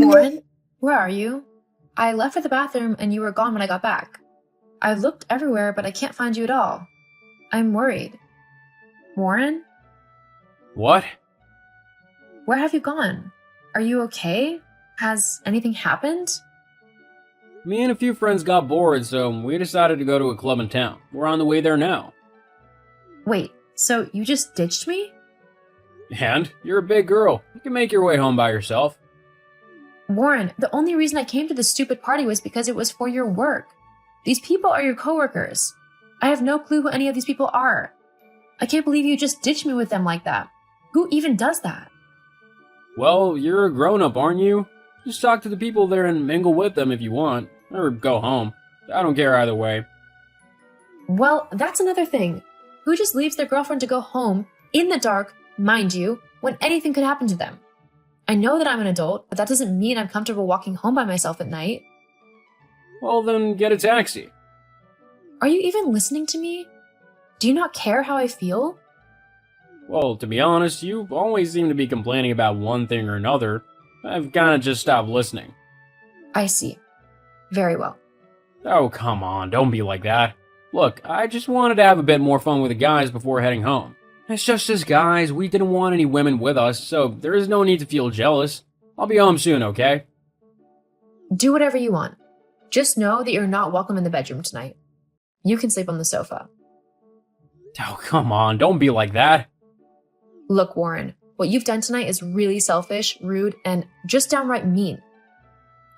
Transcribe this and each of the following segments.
Warren, where are you? I left for the bathroom and you were gone when I got back. I've looked everywhere, but I can't find you at all. I'm worried. Warren, What? where have you gone? Are you okay? Has anything happened? Me and a few friends got bored, so we decided to go to a club in town. We're on the way there now. Wait, so you just ditched me? And? You're a big girl. You can make your way home by yourself. Warren, the only reason I came to this stupid party was because it was for your work. These people are your coworkers. I have no clue who any of these people are. I can't believe you just ditched me with them like that. Who even does that? Well, you're a grown-up, aren't you? Just talk to the people there and mingle with them if you want. Or go home. I don't care either way. Well, that's another thing. Who just leaves their girlfriend to go home, in the dark, mind you, when anything could happen to them? I know that I'm an adult, but that doesn't mean I'm comfortable walking home by myself at night. Well, then get a taxi. Are you even listening to me? Do you not care how I feel? Well, to be honest, you always seem to be complaining about one thing or another. I've kinda just stopped listening. I see. Very well. Oh, come on, don't be like that. Look, I just wanted to have a bit more fun with the guys before heading home. It's just as guys, we didn't want any women with us, so there is no need to feel jealous. I'll be home soon, okay? Do whatever you want. Just know that you're not welcome in the bedroom tonight. You can sleep on the sofa. Oh, come on, don't be like that. Look, Warren, what you've done tonight is really selfish, rude, and just downright mean.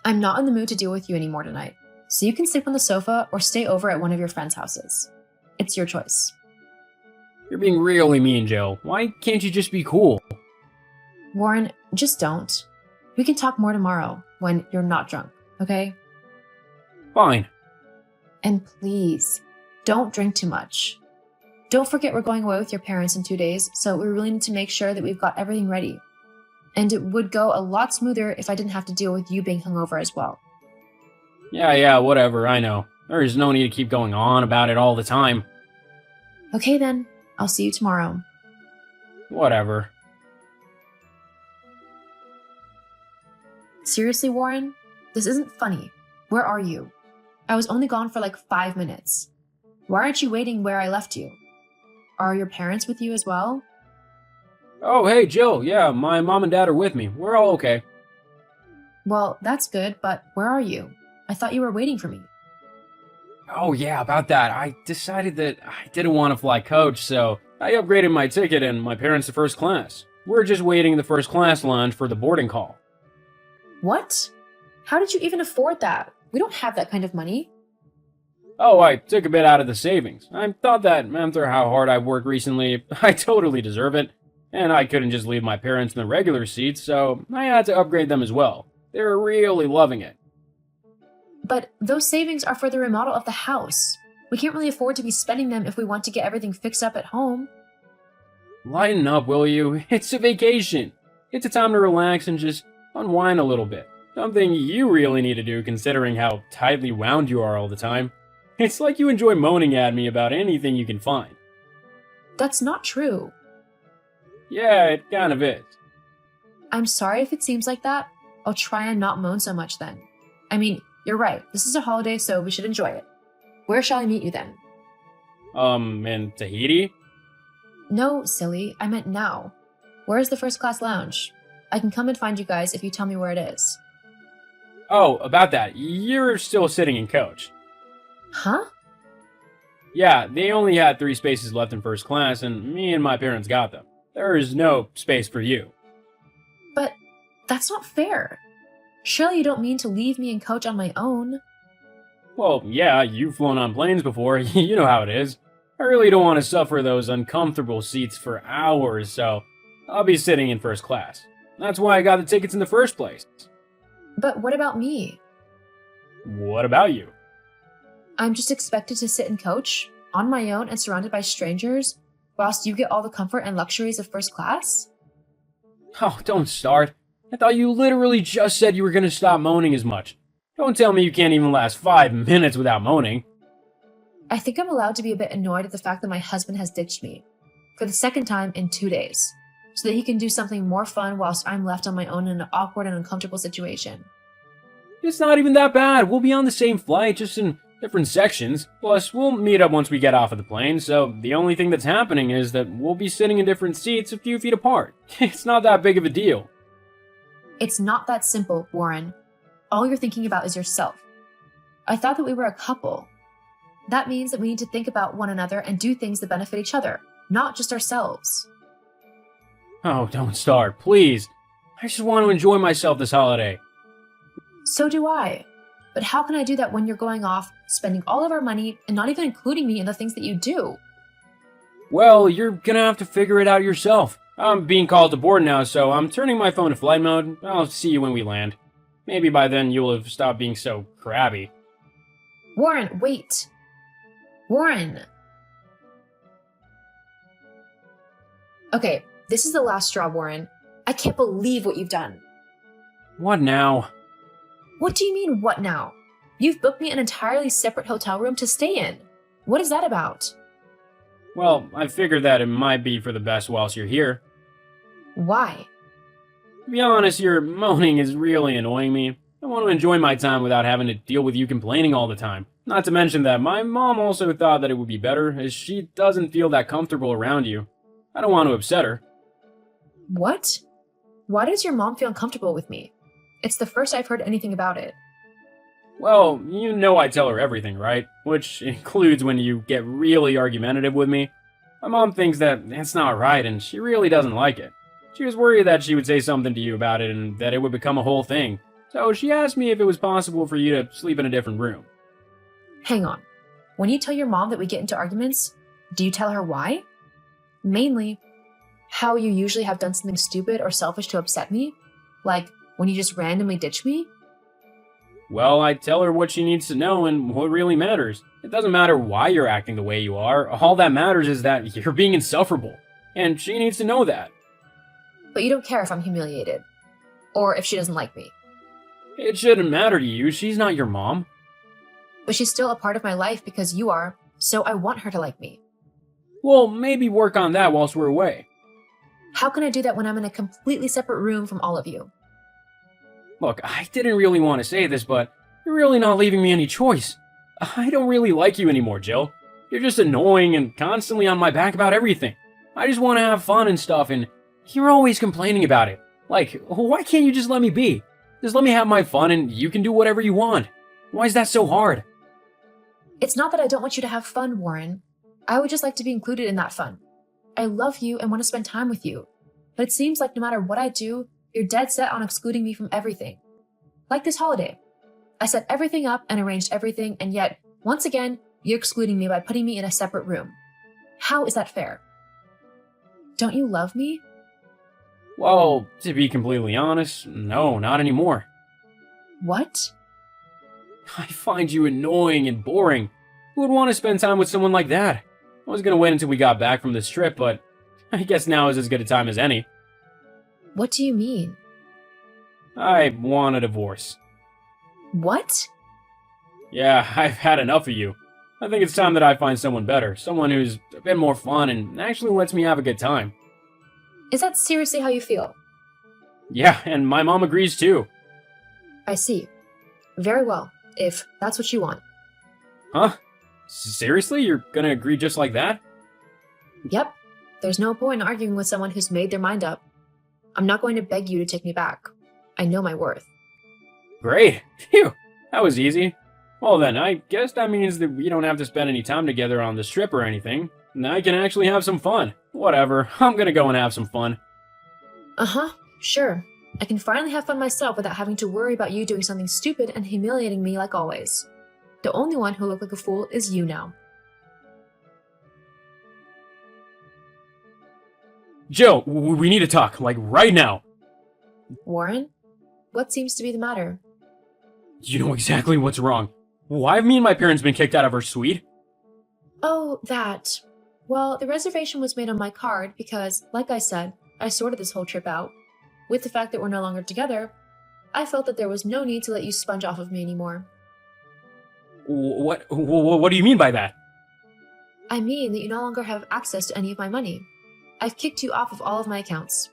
I'm not in the mood to deal with you anymore tonight, so you can sleep on the sofa or stay over at one of your friends' houses. It's your choice. You're being really mean, Jill. Why can't you just be cool? Warren, just don't. We can talk more tomorrow when you're not drunk, okay? Fine. And please, don't drink too much. Don't forget we're going away with your parents in 2 days, so we really need to make sure that we've got everything ready. And it would go a lot smoother if I didn't have to deal with you being hungover as well. Yeah, whatever, I know. There's no need to keep going on about it all the time. Okay then, I'll see you tomorrow. Whatever. Seriously, Warren? This isn't funny. Where are you? I was only gone for like 5 minutes. Why aren't you waiting where I left you? Are your parents with you as well? Oh, hey, Jill. Yeah, my mom and dad are with me. We're all okay. Well, that's good, but where are you? I thought you were waiting for me. Oh, yeah, about that. I decided that I didn't want to fly coach, so I upgraded my ticket and my parents to first class. We're just waiting in the first class lounge for the boarding call. What? How did you even afford that? We don't have that kind of money. Oh, I took a bit out of the savings. I thought that after how hard I've worked recently, I totally deserve it. And I couldn't just leave my parents in the regular seats, so I had to upgrade them as well. They're really loving it. But those savings are for the remodel of the house. We can't really afford to be spending them if we want to get everything fixed up at home. Lighten up, will you? It's a vacation. It's a time to relax and just unwind a little bit. Something you really need to do considering how tightly wound you are all the time. It's like you enjoy moaning at me about anything you can find. That's not true. Yeah, it kind of is. I'm sorry if it seems like that. I'll try and not moan so much then. I mean, you're right. This is a holiday, so we should enjoy it. Where shall I meet you then? In Tahiti? No, silly. I meant now. Where is the first class lounge? I can come and find you guys if you tell me where it is. Oh, about that. You're still sitting in coach. Huh? Yeah, they only had 3 spaces left in first class, and me and my parents got them. There is no space for you. But that's not fair. Surely you don't mean to leave me and coach on my own. Well, yeah, you've flown on planes before. You know how it is. I really don't want to suffer those uncomfortable seats for hours, so I'll be sitting in first class. That's why I got the tickets in the first place. But what about me? What about you? I'm just expected to sit and coach, on my own and surrounded by strangers, whilst you get all the comfort and luxuries of first class? Oh, don't start. I thought you literally just said you were going to stop moaning as much. Don't tell me you can't even last 5 minutes without moaning. I think I'm allowed to be a bit annoyed at the fact that my husband has ditched me. For the second time in 2 days. so that he can do something more fun whilst I'm left on my own in an awkward and uncomfortable situation. It's not even that bad. We'll be on the same flight, just in different sections. Plus, we'll meet up once we get off of the plane, so the only thing that's happening is that we'll be sitting in different seats a few feet apart. It's not that big of a deal. It's not that simple, Warren. All you're thinking about is yourself. I thought that we were a couple. That means that we need to think about one another and do things that benefit each other, not just ourselves. Oh, don't start, please. I just want to enjoy myself this holiday. So do I. But how can I do that when you're going off, spending all of our money, and not even including me in the things that you do? Well, you're gonna have to figure it out yourself. I'm being called to board now, so I'm turning my phone to flight mode. I'll see you when we land. Maybe by then you'll have stopped being so crabby. Warren, wait. Warren. Okay, this is the last straw, Warren. I can't believe what you've done. What now? What do you mean, what now? You've booked me an entirely separate hotel room to stay in. What is that about? Well, I figured that it might be for the best whilst you're here. Why? To be honest, your moaning is really annoying me. I want to enjoy my time without having to deal with you complaining all the time. Not to mention that my mom also thought that it would be better, as she doesn't feel that comfortable around you. I don't want to upset her. What? Why does your mom feel uncomfortable with me? It's the first I've heard anything about it. Well, you know I tell her everything, right? Which includes when you get really argumentative with me. My mom thinks that that's not right, and she really doesn't like it. She was worried that she would say something to you about it and that it would become a whole thing. So she asked me if it was possible for you to sleep in a different room. Hang on. When you tell your mom that we get into arguments, do you tell her why? Mainly, how you usually have done something stupid or selfish to upset me? Like, when you just randomly ditch me? Well, I tell her what she needs to know and what really matters. It doesn't matter why you're acting the way you are. All that matters is that you're being insufferable. And she needs to know that. But you don't care if I'm humiliated. Or if she doesn't like me. It shouldn't matter to you. She's not your mom. But she's still a part of my life because you are, so I want her to like me. Well, maybe work on that whilst we're away. How can I do that when I'm in a completely separate room from all of you? Look, I didn't really want to say this, but you're really not leaving me any choice. I don't really like you anymore, Jill. You're just annoying and constantly on my back about everything. I just want to have fun and stuff, and you're always complaining about it. Like, why can't you just let me be? Just let me have my fun and you can do whatever you want. Why is that so hard? It's not that I don't want you to have fun, Warren. I would just like to be included in that fun. I love you and want to spend time with you. But it seems like no matter what I do, you're dead set on excluding me from everything. Like this holiday. I set everything up and arranged everything, and yet, once again, you're excluding me by putting me in a separate room. How is that fair? Don't you love me? Well, to be completely honest, no, not anymore. What? I find you annoying and boring. Who would want to spend time with someone like that? I was gonna wait until we got back from this trip, but I guess now is as good a time as any. What do you mean? I want a divorce. What? Yeah, I've had enough of you. I think it's time that I find someone better, someone who's a bit more fun and actually lets me have a good time. Is that seriously how you feel? Yeah, and my mom agrees too. I see. Very well, if that's what you want. Huh? Seriously? You're gonna agree just like that? Yep. There's no point in arguing with someone who's made their mind up. I'm not going to beg you to take me back. I know my worth. Great. Phew. That was easy. Well then, I guess that means that we don't have to spend any time together on this trip or anything. And I can actually have some fun. Whatever. I'm gonna go and have some fun. Uh-huh. Sure. I can finally have fun myself without having to worry about you doing something stupid and humiliating me like always. The only one who looked like a fool is you now. Jill, we need to talk, like right now. Warren? What seems to be the matter? You know exactly what's wrong. Why have me and my parents been kicked out of our suite? Oh, that. Well, the reservation was made on my card because, like I said, I sorted this whole trip out. With the fact that we're no longer together, I felt that there was no need to let you sponge off of me anymore. What do you mean by that? I mean that you no longer have access to any of my money. I've kicked you off of all of my accounts.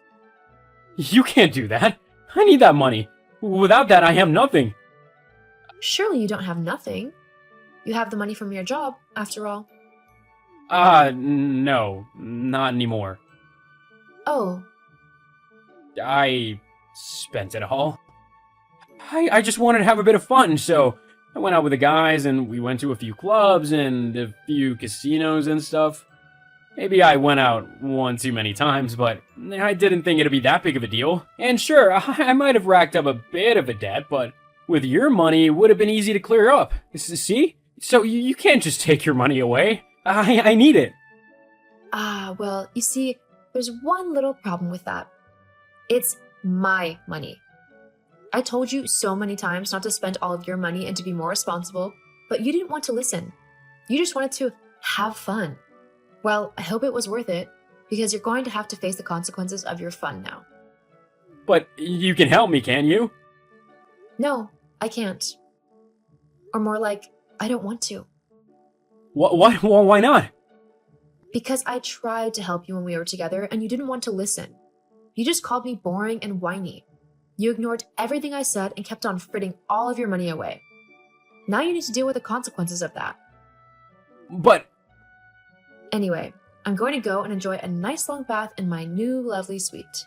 You can't do that. I need that money. Without that, I have nothing. Surely you don't have nothing. You have the money from your job, after all. No, not anymore. Oh, I spent it all. I just wanted to have a bit of fun, so I went out with the guys and we went to a few clubs and a few casinos and stuff. Maybe I went out one too many times, but I didn't think it'd be that big of a deal. And sure, I might have racked up a bit of a debt, but with your money, it would have been easy to clear up. See? So you can't just take your money away. I need it. Well, you see, there's one little problem with that. It's my money. I told you so many times not to spend all of your money and to be more responsible, but you didn't want to listen. You just wanted to have fun. Well, I hope it was worth it, because you're going to have to face the consequences of your fun now. But you can help me, can't you? No, I can't. Or more like, I don't want to. What? Why not? Because I tried to help you when we were together and you didn't want to listen. You just called me boring and whiny. You ignored everything I said and kept on fritting all of your money away. Now you need to deal with the consequences of that. But... Anyway, I'm going to go and enjoy a nice long bath in my new lovely suite.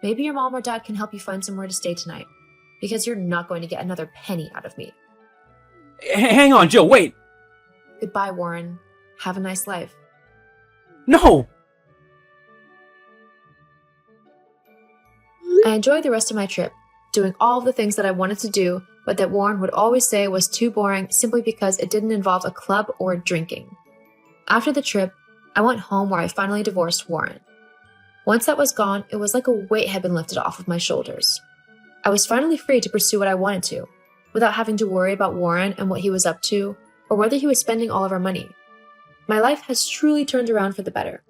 Maybe your mom or dad can help you find somewhere to stay tonight, because you're not going to get another penny out of me. Hang on, Jill, wait! Goodbye, Warren. Have a nice life. No! I enjoyed the rest of my trip, doing all of the things that I wanted to do, but that Warren would always say was too boring simply because it didn't involve a club or drinking. After the trip, I went home where I finally divorced Warren. Once that was gone, it was like a weight had been lifted off of my shoulders. I was finally free to pursue what I wanted to, without having to worry about Warren and what he was up to, or whether he was spending all of our money. My life has truly turned around for the better.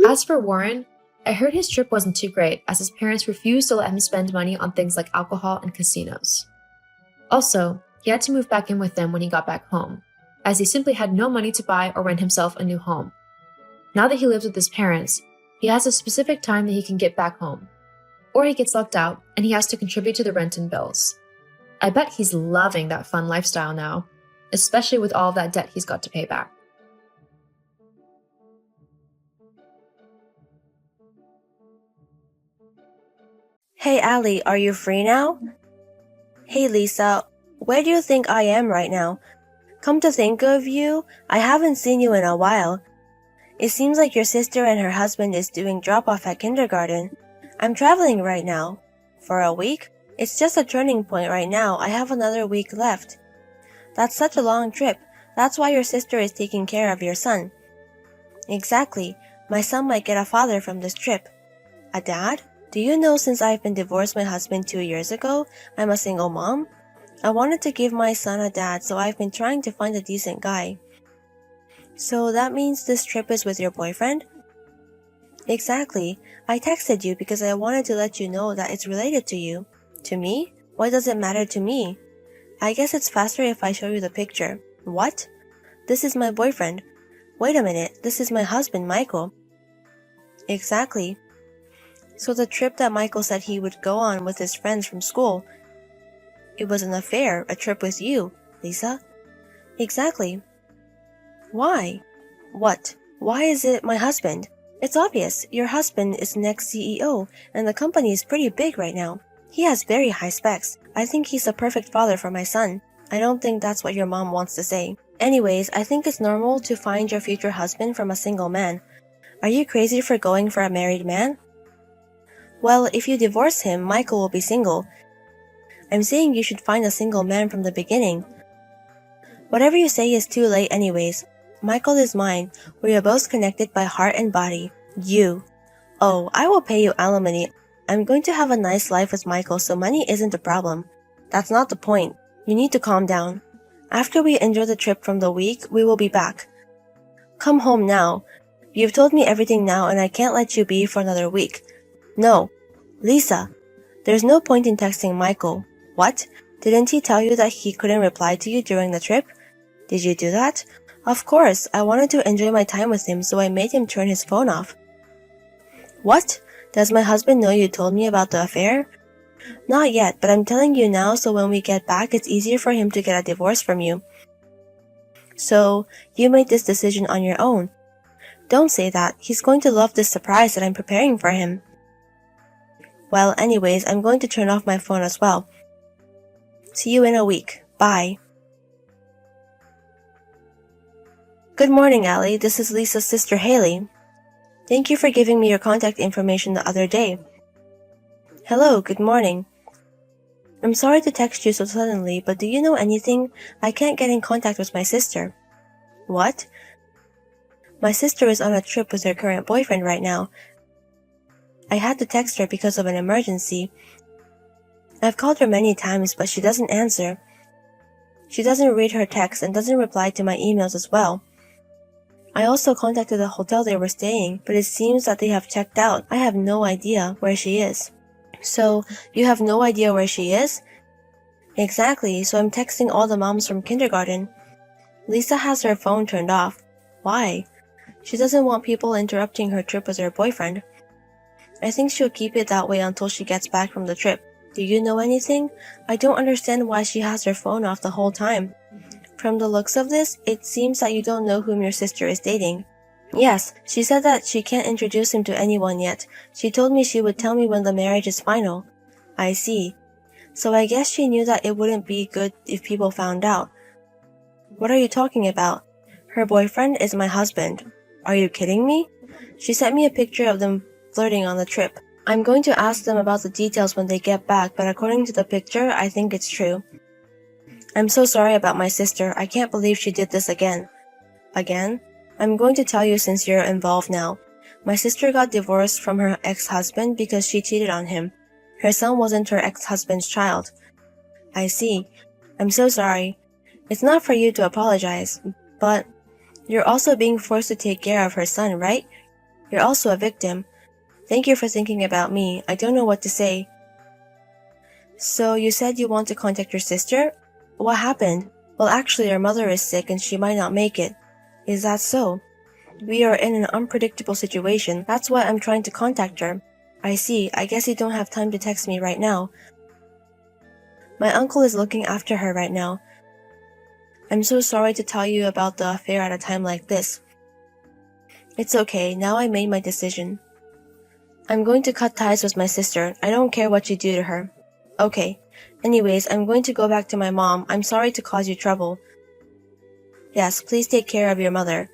As for Warren, I heard his trip wasn't too great, as his parents refused to let him spend money on things like alcohol and casinos. Also, he had to move back in with them when he got back home, as he simply had no money to buy or rent himself a new home. Now that he lives with his parents, he has a specific time that he can get back home. Or he gets locked out, and he has to contribute to the rent and bills. I bet he's loving that fun lifestyle now, especially with all of that debt he's got to pay back. Hey Allie, are you free now? Hey Lisa, where do you think I am right now? Come to think of you, I haven't seen you in a while. It seems like your sister and her husband is doing drop-off at kindergarten. I'm traveling right now. For a week? It's just a turning point right now. I have another week left. That's such a long trip. That's why your sister is taking care of your son. Exactly. My son might get a father from this trip. A dad? Do you know since I've been divorced my husband 2 years ago, I'm a single mom? I wanted to give my son a dad, so I've been trying to find a decent guy. So that means this trip is with your boyfriend? Exactly. I texted you because I wanted to let you know that it's related to you. To me? Why does it matter to me? I guess it's faster if I show you the picture. What? This is my boyfriend. Wait a minute, this is my husband, Michael. Exactly. So the trip that Michael said he would go on with his friends from school, it was an affair, a trip with you, Lisa? Exactly. Why? What? Why is it my husband? It's obvious. Your husband is the next CEO, and the company is pretty big right now. He has very high specs. I think he's the perfect father for my son. I don't think that's what your mom wants to say. Anyways, I think it's normal to find your future husband from a single man. Are you crazy for going for a married man? Well, if you divorce him, Michael will be single. I'm saying you should find a single man from the beginning. Whatever you say is too late anyways. Michael is mine. We are both connected by heart and body. You. Oh, I will pay you alimony. I'm going to have a nice life with Michael, so money isn't a problem. That's not the point. You need to calm down. After we enjoy the trip from the week, we will be back. Come home now. You've told me everything now and I can't let you be for another week. No. Lisa. There's no point in texting Michael. What? Didn't he tell you that he couldn't reply to you during the trip? Did you do that? Of course. I wanted to enjoy my time with him, so I made him turn his phone off. What? Does my husband know you told me about the affair? Not yet, but I'm telling you now so when we get back it's easier for him to get a divorce from you. So, you made this decision on your own. Don't say that. He's going to love this surprise that I'm preparing for him. Well, anyways, I'm going to turn off my phone as well. See you in a week. Bye. Good morning, Allie. This is Lisa's sister, Haley. Thank you for giving me your contact information the other day. Hello, good morning. I'm sorry to text you so suddenly, but do you know anything? I can't get in contact with my sister. What? My sister is on a trip with her current boyfriend right now. I had to text her because of an emergency. I've called her many times, but she doesn't answer. She doesn't read her texts and doesn't reply to my emails as well. I also contacted the hotel they were staying, but it seems that they have checked out. I have no idea where she is. So, you have no idea where she is? Exactly, so I'm texting all the moms from kindergarten. Lisa has her phone turned off. Why? She doesn't want people interrupting her trip with her boyfriend. I think she'll keep it that way until she gets back from the trip. Do you know anything? I don't understand why she has her phone off the whole time. From the looks of this, it seems that you don't know whom your sister is dating. Yes, she said that she can't introduce him to anyone yet. She told me she would tell me when the marriage is final. I see. So I guess she knew that it wouldn't be good if people found out. What are you talking about? Her boyfriend is my husband. Are you kidding me? She sent me a picture of them flirting on the trip. I'm going to ask them about the details when they get back, but according to the picture, I think it's true. I'm so sorry about my sister. I can't believe she did this again. Again? I'm going to tell you since you're involved now. My sister got divorced from her ex-husband because she cheated on him. Her son wasn't her ex-husband's child. I see. I'm so sorry. It's not for you to apologize, but you're also being forced to take care of her son, right? You're also a victim. Thank you for thinking about me. I don't know what to say. So you said you want to contact your sister? What happened? Well, actually, her mother is sick and she might not make it. Is that so? We are in an unpredictable situation. That's why I'm trying to contact her. I see. I guess you don't have time to text me right now. My uncle is looking after her right now. I'm so sorry to tell you about the affair at a time like this. It's okay. Now I made my decision. I'm going to cut ties with my sister. I don't care what you do to her. Okay. Anyways, I'm going to go back to my mom. I'm sorry to cause you trouble. Yes, please take care of your mother.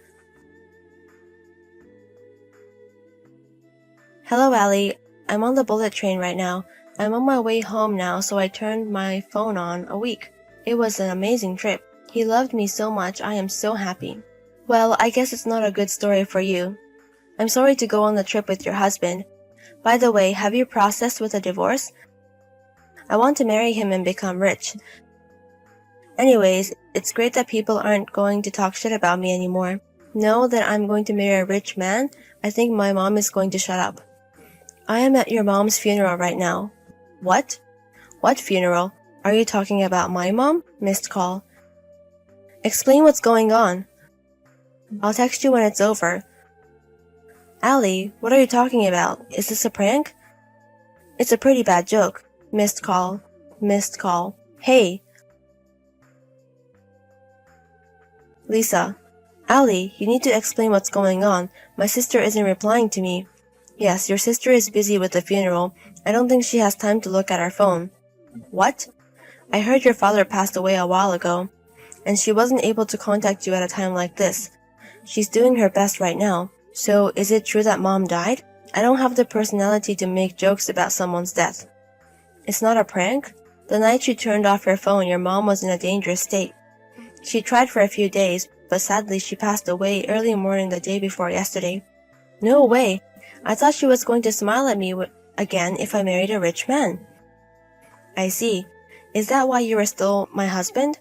Hello, Allie. I'm on the bullet train right now. I'm on my way home now, so I turned my phone on a week. It was an amazing trip. He loved me so much. I am so happy. Well, I guess it's not a good story for you. I'm sorry to go on the trip with your husband. By the way, have you processed with a divorce? I want to marry him and become rich. Anyways, it's great that people aren't going to talk shit about me anymore. Know that I'm going to marry a rich man? I think my mom is going to shut up. I am at your mom's funeral right now. What? What funeral? Are you talking about my mom? Missed call. Explain what's going on. I'll text you when it's over. Allie, what are you talking about? Is this a prank? It's a pretty bad joke. Missed call. Missed call. Hey. Lisa. Allie, you need to explain what's going on. My sister isn't replying to me. Yes, your sister is busy with the funeral. I don't think she has time to look at her phone. What? I heard your father passed away a while ago, and she wasn't able to contact you at a time like this. She's doing her best right now. So, is it true that mom died? I don't have the personality to make jokes about someone's death. It's not a prank? The night you turned off your phone, your mom was in a dangerous state. She tried for a few days, but sadly she passed away early morning the day before yesterday. No way! I thought she was going to smile at me again if I married a rich man. I see. Is that why you were still my husband?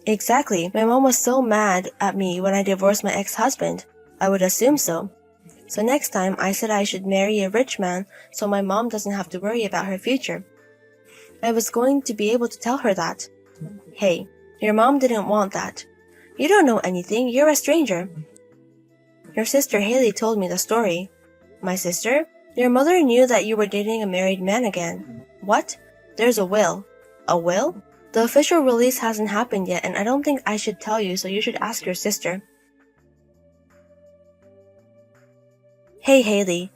Exactly. My mom was so mad at me when I divorced my ex-husband. I would assume so. So next time I said I should marry a rich man so my mom doesn't have to worry about her future. I was going to be able to tell her that. Hey, your mom didn't want that. You don't know anything. You're a stranger. Your sister Haley told me the story. My sister? Your mother knew that you were dating a married man again. What? There's a will. A will? The official release hasn't happened yet, and I don't think I should tell you, so you should ask your sister. Hey, Haley.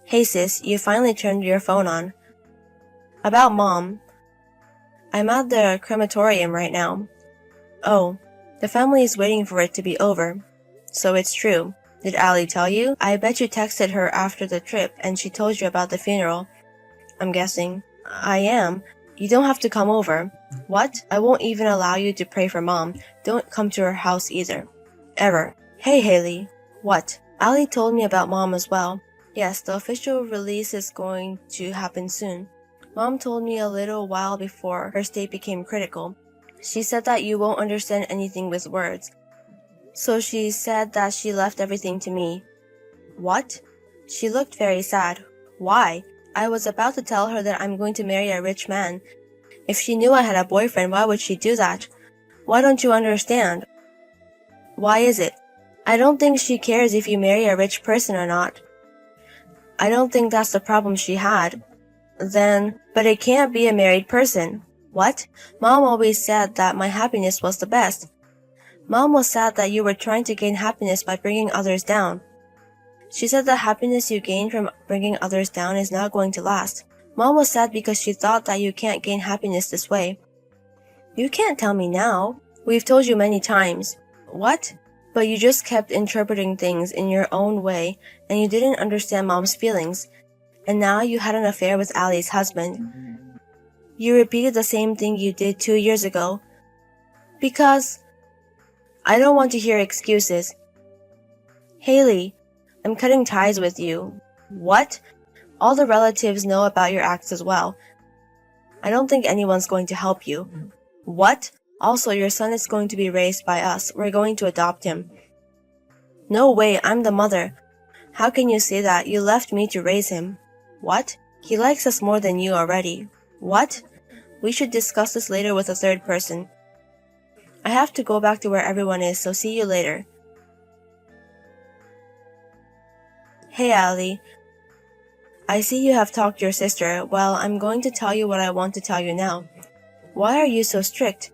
Hey, sis, you finally turned your phone on. About Mom. I'm at the crematorium right now. Oh, the family is waiting for it to be over. So it's true. Did Allie tell you? I bet you texted her after the trip and she told you about the funeral. I'm guessing. I am. You don't have to come over. What? I won't even allow you to pray for Mom. Don't come to her house either. Ever. Hey, Haley. What? Allie told me about Mom as well. Yes, the official release is going to happen soon. Mom told me a little while before her state became critical. She said that you won't understand anything with words. So she said that she left everything to me. What? She looked very sad. Why? I was about to tell her that I'm going to marry a rich man. If she knew I had a boyfriend, why would she do that? Why don't you understand? Why is it? I don't think she cares if you marry a rich person or not. I don't think that's the problem she had. Then, but it can't be a married person. What? Mom always said that my happiness was the best. Mom was sad that you were trying to gain happiness by bringing others down. She said the happiness you gain from bringing others down is not going to last. Mom was sad because she thought that you can't gain happiness this way. You can't tell me now. We've told you many times. What? But you just kept interpreting things in your own way, and you didn't understand Mom's feelings. And now you had an affair with Allie's husband. You repeated the same thing you did 2 years ago. Because I don't want to hear excuses. Haley, I'm cutting ties with you. What? All the relatives know about your acts as well. I don't think anyone's going to help you. What? Also, your son is going to be raised by us. We're going to adopt him. No way, I'm the mother. How can you say that? You left me to raise him. What? He likes us more than you already. What? We should discuss this later with a third person. I have to go back to where everyone is, so see you later. Hey, Allie. I see you have talked to your sister. Well, I'm going to tell you what I want to tell you now. Why are you so strict?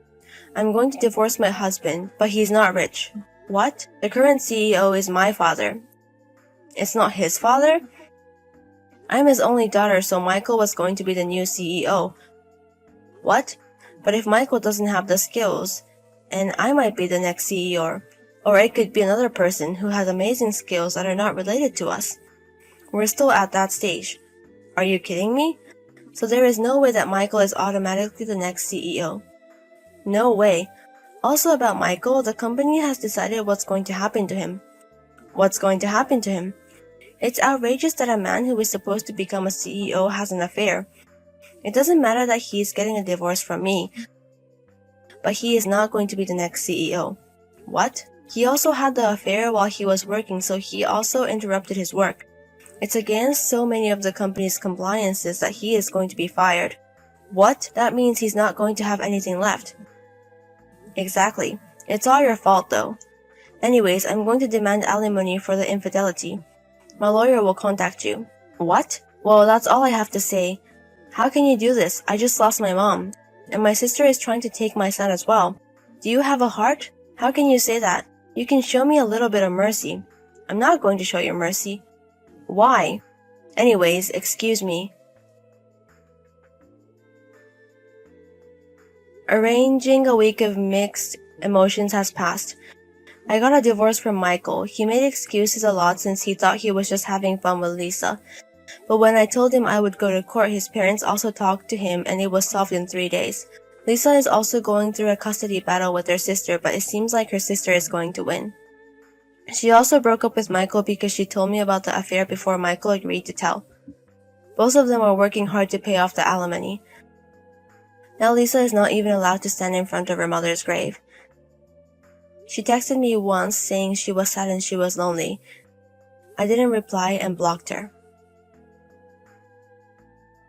I'm going to divorce my husband, but he's not rich. What? The current CEO is my father. It's not his father? I'm his only daughter, so Michael was going to be the new CEO. What? But if Michael doesn't have the skills, and I might be the next CEO, or it could be another person who has amazing skills that are not related to us. We're still at that stage. Are you kidding me? So there is no way that Michael is automatically the next CEO. No way. Also about Michael, the company has decided what's going to happen to him. What's going to happen to him? It's outrageous that a man who is supposed to become a CEO has an affair. It doesn't matter that he's getting a divorce from me, but he is not going to be the next CEO. What? He also had the affair while he was working, so he also interrupted his work. It's against so many of the company's compliances that he is going to be fired. What? That means he's not going to have anything left. Exactly. It's all your fault, though. Anyways, I'm going to demand alimony for the infidelity. My lawyer will contact you. What? Well, that's all I have to say. How can you do this? I just lost my mom. And my sister is trying to take my son as well. Do you have a heart? How can you say that? You can show me a little bit of mercy. I'm not going to show you mercy. Why? Anyways, excuse me. Arranging a week of mixed emotions has passed. I got a divorce from Michael. He made excuses a lot since he thought he was just having fun with Lisa. But when I told him I would go to court, his parents also talked to him and it was solved in 3 days. Lisa is also going through a custody battle with her sister, but it seems like her sister is going to win. She also broke up with Michael because she told me about the affair before Michael agreed to tell. Both of them are working hard to pay off the alimony. Now Lisa is not even allowed to stand in front of her mother's grave. She texted me once saying she was sad and she was lonely. I didn't reply and blocked her.